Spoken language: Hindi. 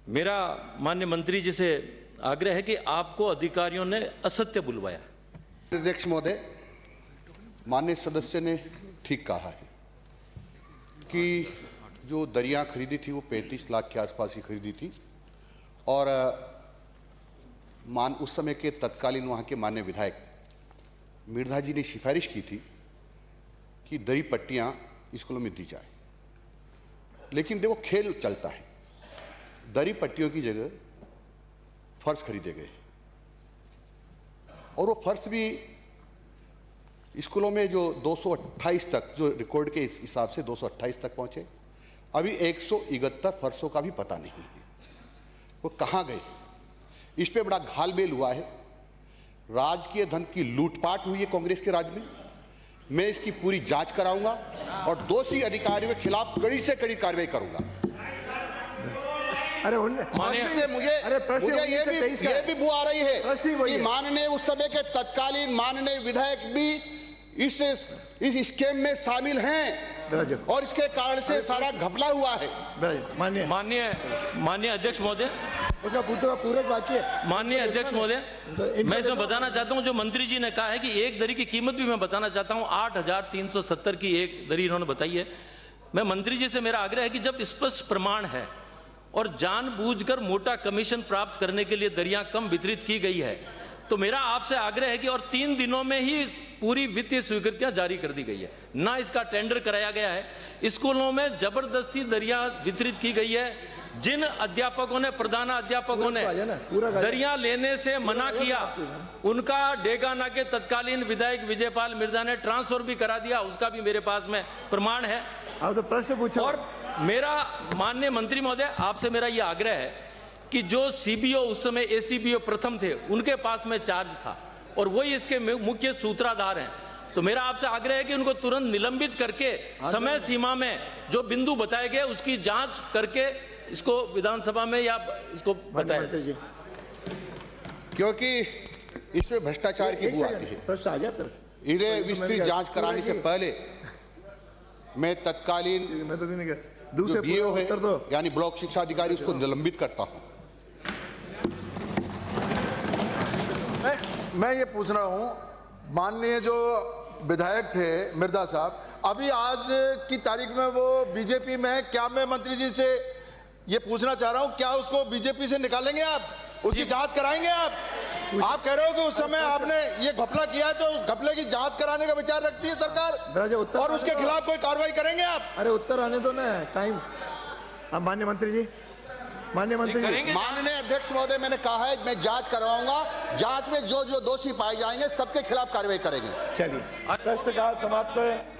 मेरा माननीय मंत्री जी से आग्रह है कि आपको अधिकारियों ने असत्य बुलवाया। अध्यक्ष महोदय, माननीय सदस्य ने ठीक कहा है कि जो दरिया खरीदी थी वो 35 लाख के आसपास ही खरीदी थी और उस समय के तत्कालीन वहाँ के माननीय विधायक मिर्धा जी ने सिफारिश की थी कि दरी पट्टियाँ स्कूलों में दी जाए। लेकिन देखो खेल चलता है, दरी पट्टियों की जगह फर्श खरीदे गए और वो फर्श भी स्कूलों में जो 228 तक, जो रिकॉर्ड के हिसाब से 228 तक पहुंचे, अभी 171 फर्शों का भी पता नहीं है वो कहां गए। इस पे बड़ा घालमेल हुआ है, राजकीय धन की लूटपाट हुई है कांग्रेस के राज में। मैं इसकी पूरी जांच कराऊंगा और दोषी अधिकारियों के खिलाफ कड़ी से कड़ी कार्रवाई करूंगा। अरे मुझे ये भी बू आ रही है कि माननीय उस समय के तत्कालीन माननीय विधायक भी इस स्कीम में शामिल हैं और इसके कारण से सारा घपला हुआ है। माननीय अध्यक्ष महोदय, उसका पूरक बाकी है। माननीय अध्यक्ष महोदय, मैं इसमें बताना चाहता हूं, जो मंत्री जी ने कहा है कि एक दरी की कीमत भी मैं बताना चाहता हूं, 8,370 की एक दरी इन्होंने बताई है। मैं मंत्री जी से मेरा आग्रह है कि जब स्पष्ट प्रमाण है और जानबूझकर मोटा कमीशन प्राप्त करने के लिए दरियां कम वितरित की गई है, तो मेरा आपसे आग्रह है कि और 3 दिनों में ही पूरी वित्तीय स्वीकृतियां जारी कर दी गई है, ना इसका टेंडर कराया गया है। स्कूलों में जबरदस्ती दरियां वितरित की गई है। जिन अध्यापकों ने, प्रधानाध्यापकों ने दरियां लेने से मना किया, उनका डेगाना के तत्कालीन विधायक विजयपाल मिर्धा ने ट्रांसफर भी करा दिया, उसका भी मेरे पास में प्रमाण है। आप तो प्रश्न पूछो। और मेरा माननीय मंत्री महोदय, आपसे मेरा यह आग्रह है कि जो सीबीओ उस समय एसीबीओ प्रथम थे, उनके पास में चार्ज था और वही इसके मुख्य सूत्रधार हैं, तो मेरा आपसे आग्रह है कि उनको तुरंत निलंबित करके समय सीमा में जो बिंदु बताए गए उसकी जांच करके इसको विधानसभा में या इसको बताएं, क्योंकि इसमें भ्रष्टाचार की बू आती है। प्रश्न आ गया फिर। इन्हें विस्तृत जांच कराने से पहले मैं तत्कालीन जो बीओ है यानी ब्लॉक शिक्षा अधिकारी, उसको निलंबित करता हूं। मैं ये पूछ रहा हूं, माननीय जो विधायक थे मिर्धा साहब, अभी आज की तारीख में वो बीजेपी में है क्या? मैं मंत्री जी से ये पूछना चाह रहा हूं, क्या उसको बीजेपी से निकालेंगे आप? उसकी जांच कराएंगे आप? आप कह रहे हो कि उस समय आपने ये घपला किया है, तो उस घपले की जांच कराने का विचार रखती है सरकार और उसके खिलाफ कोई कार्रवाई करेंगे आप? अरे उत्तर आने दो ना, टाइम। अब माननीय मंत्री जी, माननीय अध्यक्ष महोदय, मैंने कहा है मैं जांच करवाऊंगा, जांच में जो जो दोषी पाए जाएंगे सबके खिलाफ कार्रवाई करेंगे। चलिए, प्रश्न काल समाप्त है।